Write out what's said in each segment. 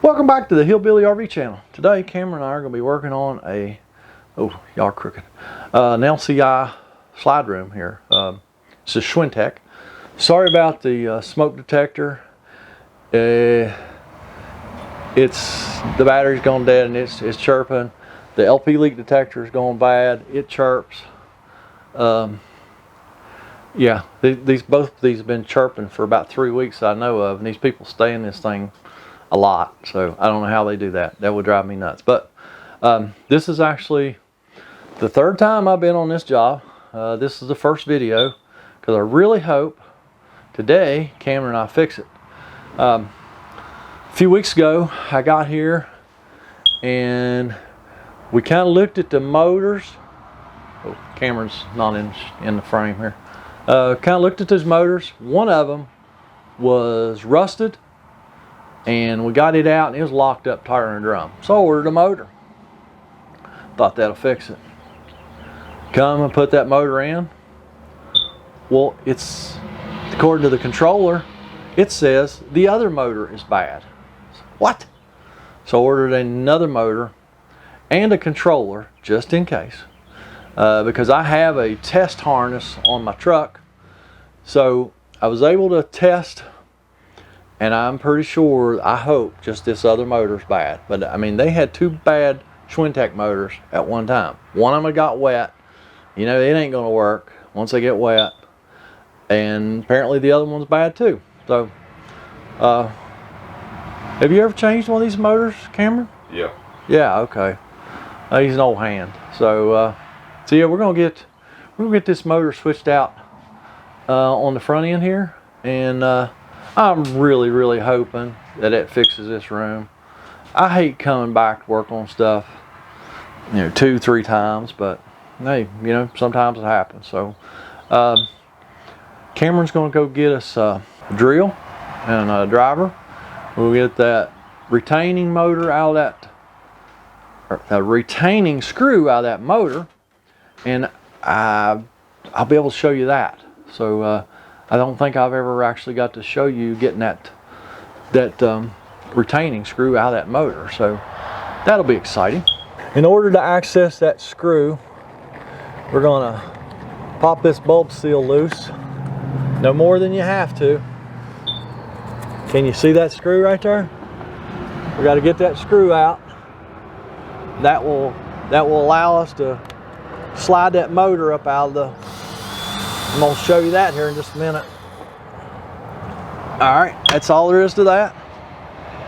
Welcome back to the Hillbilly RV channel. Today Cameron and I are going to be working on a, oh y'all are crooked, an LCI slide room here. It's a Schwintek. Sorry about the smoke detector. The battery's gone dead and it's chirping. The LP leak detector is going bad. It chirps. Yeah, both of these have been chirping for about 3 weeks I know of, and these people stay in this thing a lot, so I don't know how they do that. That would drive me nuts. But this is actually the third time I've been on this job. This is the first video because I really hope today Cameron and I fix it. A few weeks ago I got here and we kind of looked at the motors. Oh, Cameron's not in the frame here. Kind of looked at those motors. One of them was rusted, and we got it out and it was locked up tighter than a drum. So I ordered a motor. Thought that'll fix it. Come and put that motor in. Well, it's, according to the controller, it says the other motor is bad. What? So I ordered another motor and a controller just in case. Because I have a test harness on my truck. So I was able to test, and I'm pretty sure, I hope, just this other motor's bad. But I mean, they had two bad Schwintek motors at one time. One of them got wet. You know, it ain't gonna work once they get wet. And apparently the other one's bad too. So, have you ever changed one of these motors, Cameron? Yeah. Yeah, okay. He's an old hand. So, so yeah, we're gonna get this motor switched out on the front end here, and I'm really hoping that it fixes this room. I hate coming back to work on stuff, you know, 2-3 times, but hey, you know, sometimes it happens. So Cameron's gonna go get us a drill and a driver. We'll get that retaining motor out of that, or the retaining screw out of that motor, and I'll be able to show you that. So I don't think I've ever actually got to show you getting that retaining screw out of that motor. So that'll be exciting. In order to access that screw, we're gonna pop this bulb seal loose. No more than you have to. Can you see that screw right there? We got to get that screw out. That will allow us to slide that motor up out of the, I'm going to show you that here in just a minute. All right, that's all there is to that.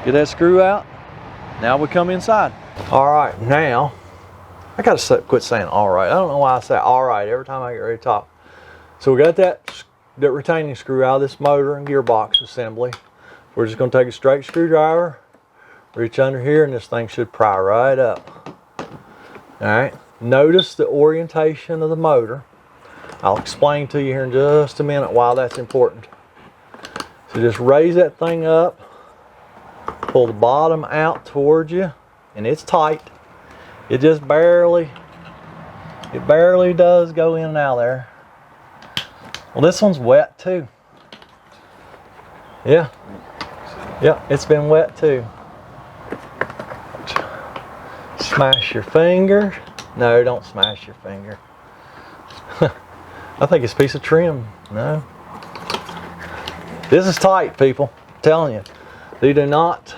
Get that screw out. Now we come inside. All right, now, I got to quit saying all right. I don't know why I say all right every time I get ready to talk. So we got that retaining screw out of this motor and gearbox assembly. We're just going to take a straight screwdriver, reach under here, and this thing should pry right up. All right, notice the orientation of the motor. I'll explain to you here in just a minute why that's important. So just raise that thing up, pull the bottom out towards you, and it's tight. It just barely does go in and out there. Well, this one's wet too. Yeah, it's been wet too. Smash your finger. No, don't smash your finger. I think it's a piece of trim. No. This is tight, people. I'm telling you. They do not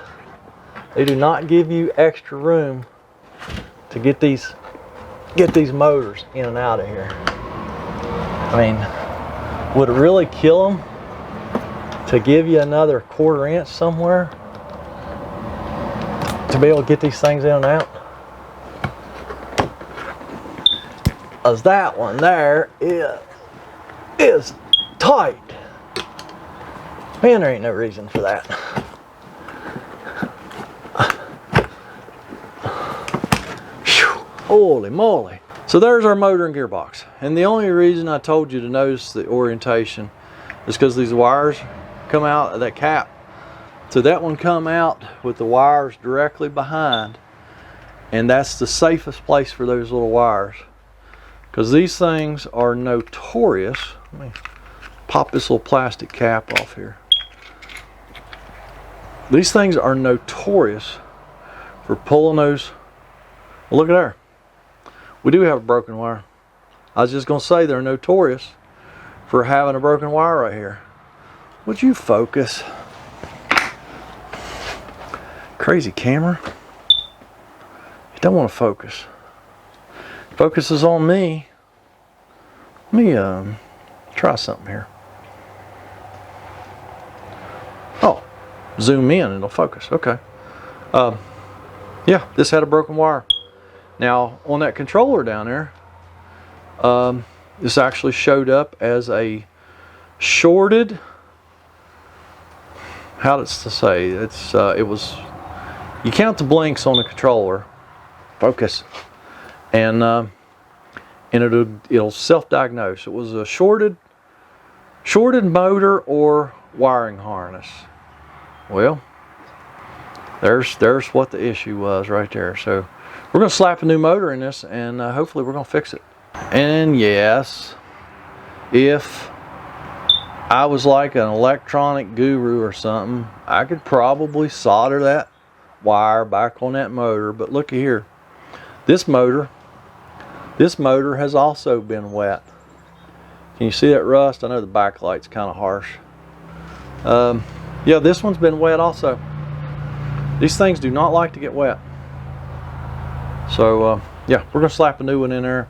give you extra room to get these motors in and out of here. I mean, would it really kill them to give you another 1/4 inch somewhere to be able to get these things in and out? As that one there is tight. Man, there ain't no reason for that. Holy moly. So there's our motor and gearbox. And the only reason I told you to notice the orientation is because these wires come out of that cap. So that one come out with the wires directly behind. And that's the safest place for those little wires. Because these things are notorious. Let me pop this little plastic cap off here. These things are notorious for pulling those. Well, look at there. We do have a broken wire. I was just going to say they're notorious for having a broken wire right here. Would you focus? Crazy camera. You don't want to focus. Focus is on me. Let me try something here. Oh, zoom in and it'll focus. Okay. Yeah, this had a broken wire. Now on that controller down there, this actually showed up as a shorted. How does to say? It was. You count the blinks on the controller. Focus, and it'll self-diagnose. It was a shorted motor or wiring harness. Well, there's what the issue was right there. So we're going to slap a new motor in this, and hopefully we're going to fix it. And yes, if I was like an electronic guru or something, I could probably solder that wire back on that motor. But looky here, this motor has also been wet. Can you see that rust? I know the backlight's kind of harsh. Yeah, this one's been wet also. These things do not like to get wet. So yeah, we're gonna slap a new one in there,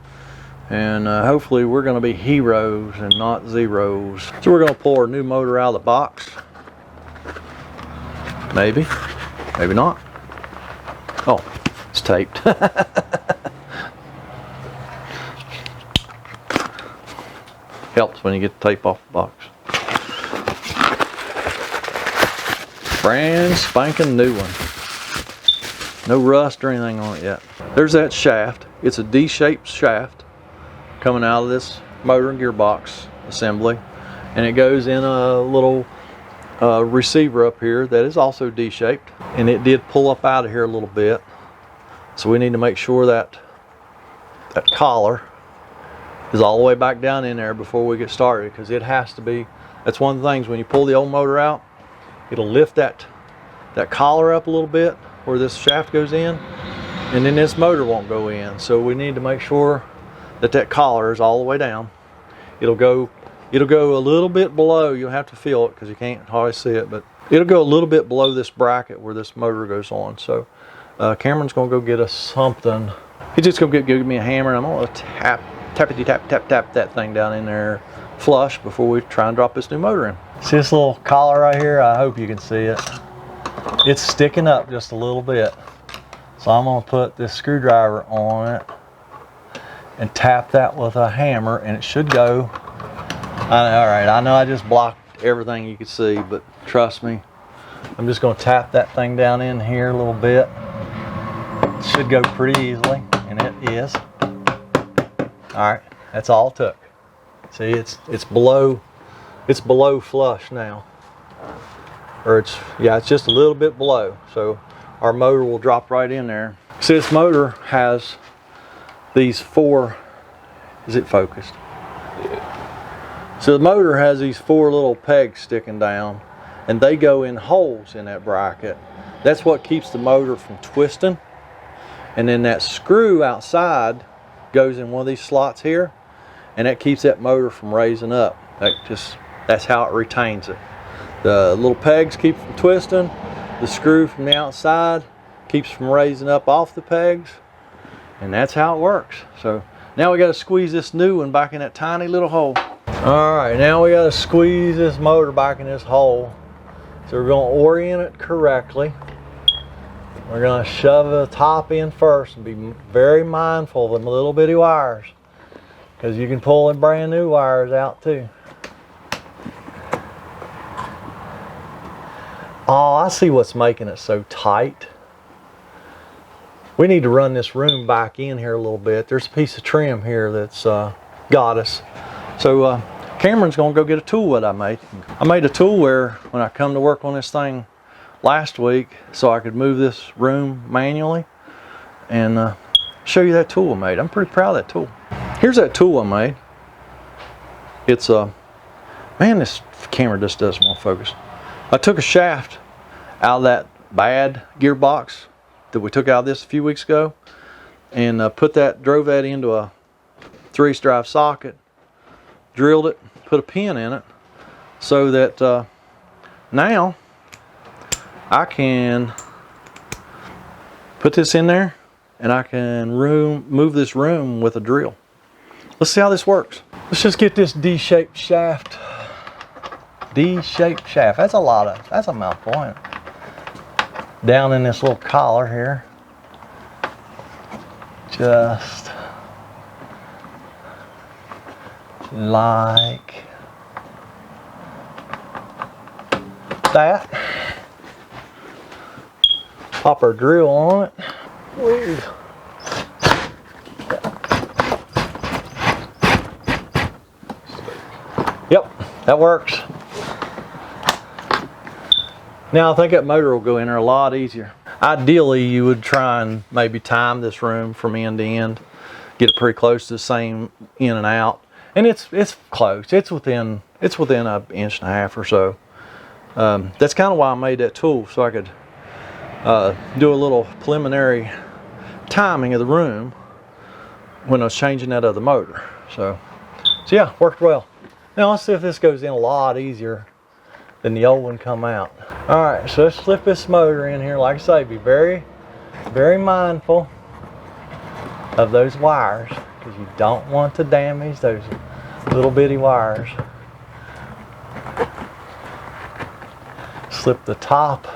and hopefully we're gonna be heroes and not zeros. So we're gonna pull our new motor out of the box. Maybe not. Oh, it's taped. Helps when you get the tape off the box. Brand spanking new one. No rust or anything on it yet. There's that shaft. It's a D-shaped shaft coming out of this motor and gearbox assembly, and it goes in a little receiver up here that is also D-shaped, and it did pull up out of here a little bit, so we need to make sure that that collar is all the way back down in there before we get started, because it has to be. That's one of the things when you pull the old motor out, it'll lift that collar up a little bit where this shaft goes in, and then this motor won't go in. So we need to make sure that that collar is all the way down. It'll go a little bit below. You'll have to feel it because you can't always see it, but it'll go a little bit below this bracket where this motor goes on. So Cameron's gonna go get us something. He's just gonna give me a hammer, and I'm gonna tap that thing down in there flush before we try and drop this new motor in. See this little collar right here? I hope you can see it. It's sticking up just a little bit. So I'm gonna put this screwdriver on it and tap that with a hammer, and it should go. Alright, I know I just blocked everything you could see, but trust me, I'm just gonna tap that thing down in here a little bit. It should go pretty easily, and it is. Alright, that's all it took. See, it's below flush now. Or it's just a little bit below. So our motor will drop right in there. See, this motor has these four, is it focused? Yeah. So the motor has these four little pegs sticking down, and they go in holes in that bracket. That's what keeps the motor from twisting. And then that screw outside goes in one of these slots here, and that keeps that motor from raising up. That's how it retains it. The little pegs keep from twisting. The screw from the outside keeps from raising up off the pegs, and that's how it works. So now we got to squeeze this new one back in that tiny little hole. All right, now we got to squeeze this motor back in this hole. So we're going to orient it correctly. We're going to shove the top in first and be very mindful of them little bitty wires, because you can pull in brand new wires out too. Oh, I see what's making it so tight. We need to run this room back in here a little bit. There's a piece of trim here that's got us. So Cameron's gonna go get a tool that I made. I made a tool where when I come to work on this thing last week, so I could move this room manually, and show you that tool I made. I'm pretty proud of that tool. Here's that tool I made. It's man, this camera just doesn't want to focus. I took a shaft out of that bad gearbox that we took out of this a few weeks ago, and drove that into a 3/8 drive socket, drilled it, put a pin in it, so that now I can put this in there and I can move this room with a drill. Let's see how this works. Let's just get this D-shaped shaft. D-shaped shaft. That's a mouthful, ain't it? Down in this little collar here. Just like that. Pop our drill on it. Woo. Yep, that works. Now I think that motor will go in there a lot easier. Ideally, you would try and maybe time this room from end to end, get it pretty close to the same in and out, and it's close. It's within an inch and a half or so. That's kind of why I made that tool, so I could do a little preliminary timing of the room when I was changing that other motor. So yeah, worked well. Now let's see if this goes in a lot easier than the old one come out. All right, so let's slip this motor in here. Like I say, be very, very mindful of those wires, because you don't want to damage those little bitty wires. Slip the top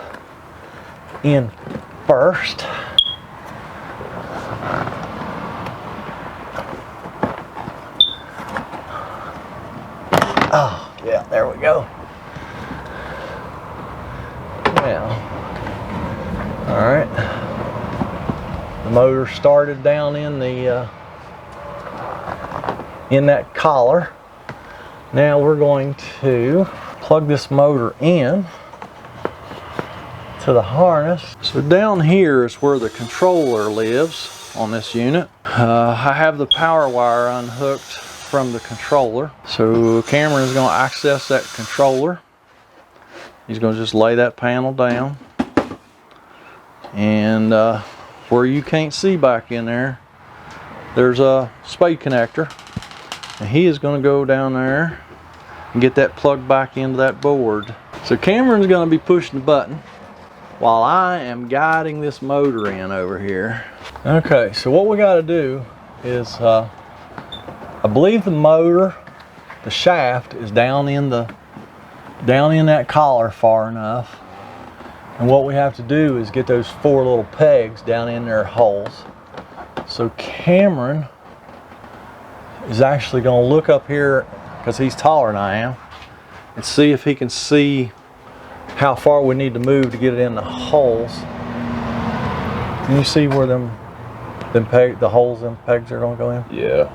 in first. Oh, yeah, there we go. Now, all right, the motor started down in that collar. Now we're going to plug this motor in to the harness. So down here is where the controller lives on this unit. I have the power wire unhooked from the controller. So Cameron is going to access that controller. He's going to just lay that panel down. And where you can't see back in there, there's a spade connector. And he is going to go down there and get that plugged back into that board. So Cameron's going to be pushing the button while I am guiding this motor in over here. Okay, so what we got to do is, I believe the motor, the shaft is down in that collar far enough. And what we have to do is get those 4 little pegs down in their holes. So Cameron is actually going to look up here, because he's taller than I am, and see if he can see how far we need to move to get it in the holes. Can you see where the holes them pegs are going to go in? Yeah.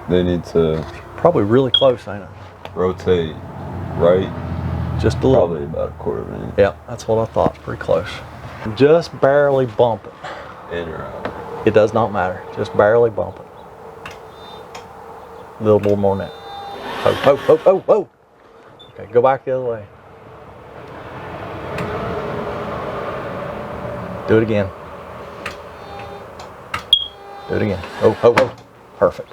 They need to probably really close, ain't it? Rotate right. Just a little. Probably about a quarter of an inch. Yeah, that's what I thought. Pretty close. Just barely bump it. In or out. It does not matter. Just barely bump it. A little more than that. Oh. Okay, go back the other way. Do it again. Do it again. Oh. Perfect.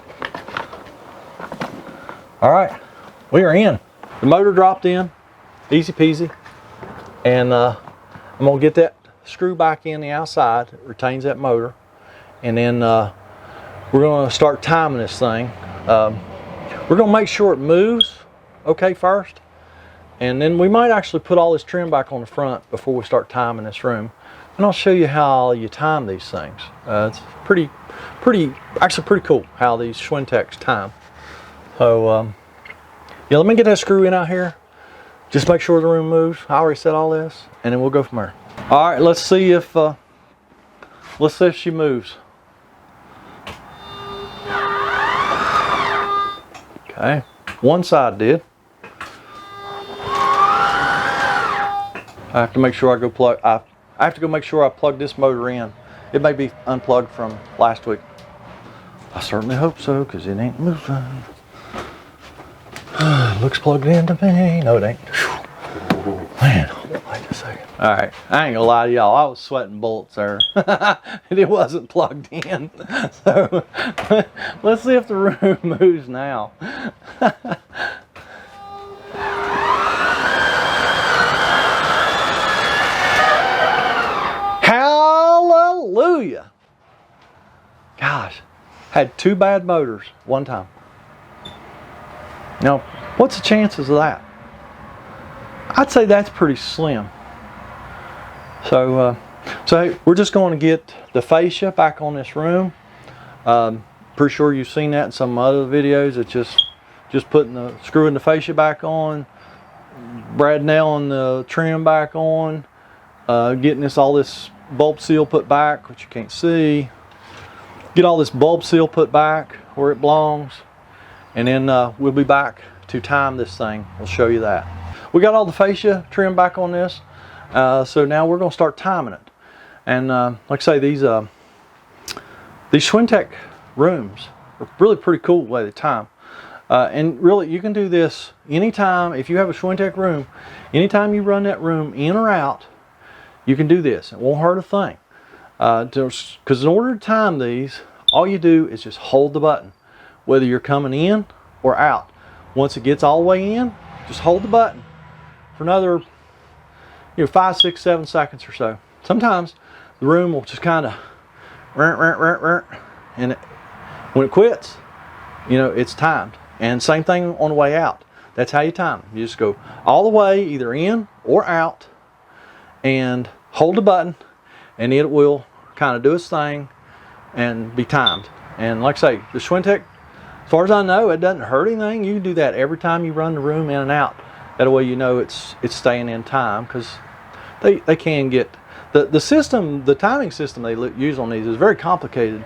All right, we are in. The motor dropped in, easy peasy. And I'm gonna get that screw back in the outside, it retains that motor. And then we're gonna start timing this thing. We're gonna make sure it moves okay first. And then we might actually put all this trim back on the front before we start timing this room. And I'll show you how you time these things. It's actually pretty cool how these Schwinteks time. So yeah, let me get that screw in out here. Just make sure the room moves. I already said all this, and then we'll go from there. All right, let's see if she moves. Okay, one side did. I have to make sure I have to go make sure I plug this motor in. It may be unplugged from last week. I certainly hope so, because it ain't moving. Looks plugged in to me. No, it ain't. Man, hold on, wait a second. All right, I ain't gonna lie to y'all, I was sweating bullets there. And it wasn't plugged in. So let's see if the room moves now. Hallelujah. Gosh, had 2 bad motors one time. Now, what's the chances of that? I'd say that's pretty slim. So hey, we're just going to get the fascia back on this room. Pretty sure you've seen that in some other videos. It's just putting screwing the fascia back on, brad nailing the trim back on, getting all this bulb seal put back, which you can't see. Get all this bulb seal put back where it belongs, and then we'll be back to time this thing. We'll show you that. We got all the fascia trim back on this. So now we're going to start timing it. And like I say, these Schwintek rooms are really pretty cool the way they time. And really, you can do this anytime. If you have a Schwintek room, anytime you run that room in or out, you can do this. It won't hurt a thing. Because in order to time these, all you do is just hold the button, whether you're coming in or out. Once it gets all the way in, just hold the button for another 5, 6, 7 seconds or so. Sometimes the room will just kind of and when it quits, it's timed. And same thing on the way out. That's how you time. You just go all the way either in or out and hold the button, and it will kind of do its thing and be timed. And like I say, the Schwintek, as far as I know, it doesn't hurt anything. You can do that every time you run the room in and out. That way you know it's staying in time, because they can get the system, the timing system they use on these is very complicated,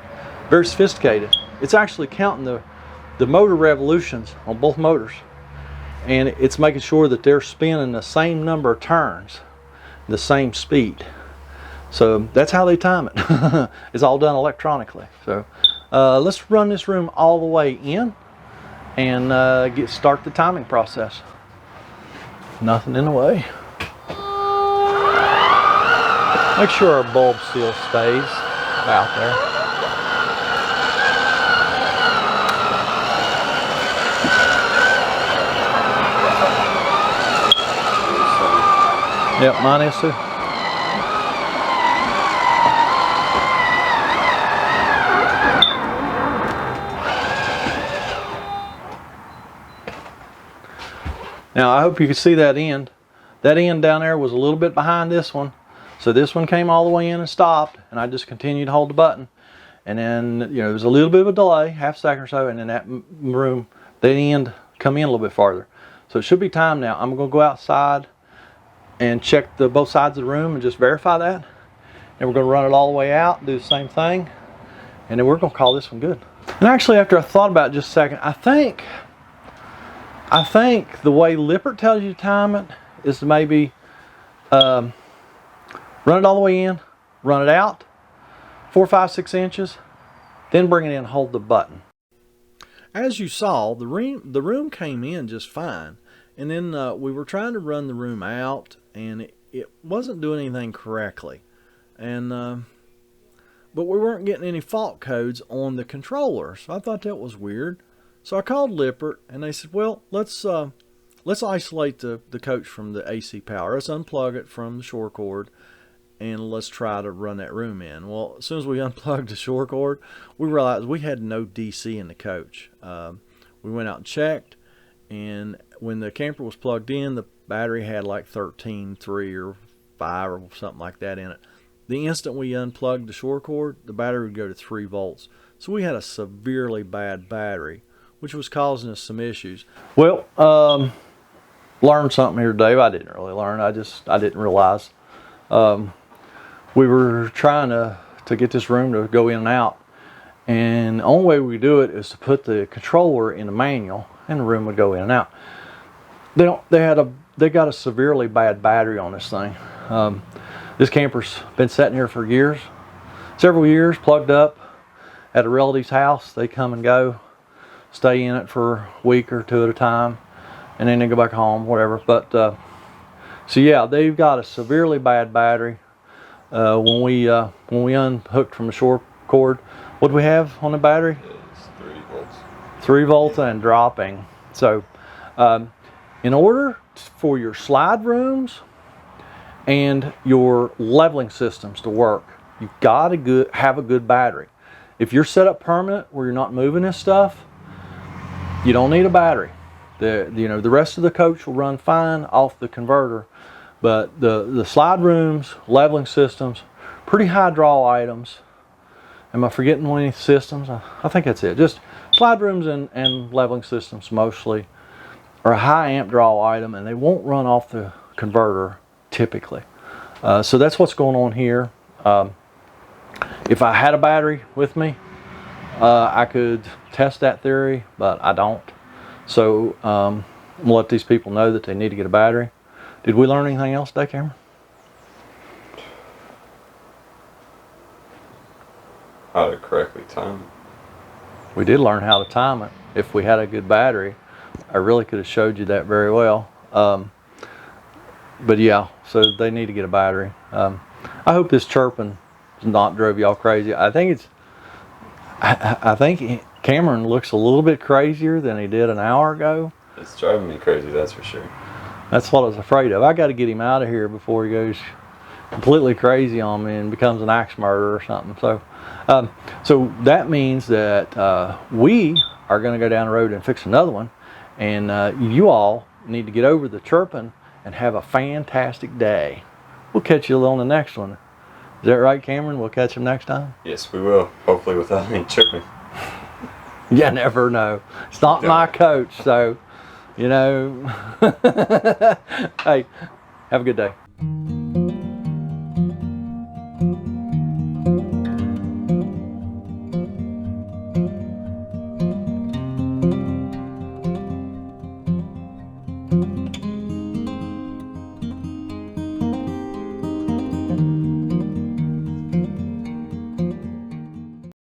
very sophisticated. It's actually counting the motor revolutions on both motors, and it's making sure that they're spinning the same number of turns, the same speed. So that's how they time it. It's all done electronically. So let's run this room all the way in and start the timing process. Nothing in the way. Make sure our bulb seal stays out there. Yep, mine is too. Now I hope you can see that end. That end down there was a little bit behind this one. So this one came all the way in and stopped, and I just continued to hold the button. And then, there was a little bit of a delay, half second or so, and then that room, that end, come in a little bit farther. So it should be timed now. I'm going to go outside and check both sides of the room and just verify that. And we're going to run it all the way out, do the same thing, and then we're going to call this one good. And actually, after I thought about it just a second, I think the way Lippert tells you to time it is to maybe run it all the way in, run it out 4, 5, 6 inches, then bring it in and hold the button. As you saw, the room came in just fine, and then we were trying to run the room out, and it wasn't doing anything correctly, and but we weren't getting any fault codes on the controller, so I thought that was weird. So I called Lippert, and they said, well, let's isolate the coach from the AC power. Let's unplug it from the shore cord, and let's try to run that room in. Well, as soon as we unplugged the shore cord, we realized we had no DC in the coach. We went out and checked, and when the camper was plugged in, the battery had like 13.3 or 5 or something like that in it. The instant we unplugged the shore cord, the battery would go to 3 volts. So we had a severely bad battery, which was causing us some issues. Well, learned something here today. I didn't really learn. I didn't realize. We were trying to get this room to go in and out, and the only way we do it is to put the controller in the manual, and the room would go in and out. They got a severely bad battery on this thing. This camper's been sitting here for years, several years, plugged up at a relative's house. They come and go, stay in it for a week or two at a time, and then they go back home, whatever. But So yeah, they've got a severely bad battery. When we unhooked from the short cord, what do we have on the battery? It's 3 volts. 3 volts and dropping. So in order for your slide rooms and your leveling systems to work, you've got to have a good battery. If you're set up permanent where you're not moving this stuff, you don't need a battery. The rest of the coach will run fine off the converter, but the slide rooms, leveling systems, pretty high draw items. Am I forgetting any systems? I think that's it. Just slide rooms and leveling systems mostly are a high amp draw item, and they won't run off the converter typically. So that's what's going on here. If I had a battery with me, I could test that theory, but I don't. So we'll let these people know that they need to get a battery. Did we learn anything else today, Cameron? How to correctly time it. We did learn how to time it. If we had a good battery, I really could have showed you that very well. But yeah, so they need to get a battery. I hope this chirping not drove y'all crazy. I think Cameron looks a little bit crazier than he did an hour ago. It's driving me crazy, that's for sure. That's what I was afraid of. I got to get him out of here before he goes completely crazy on me and becomes an axe murderer or something. So that means that we are going to go down the road and fix another one, and you all need to get over the chirping and have a fantastic day. We'll catch you on the next one. Is that right, Cameron? We'll catch him next time? Yes, we will. Hopefully without any chirping. You never know. It's not my coach, so, you know. Hey, have a good day.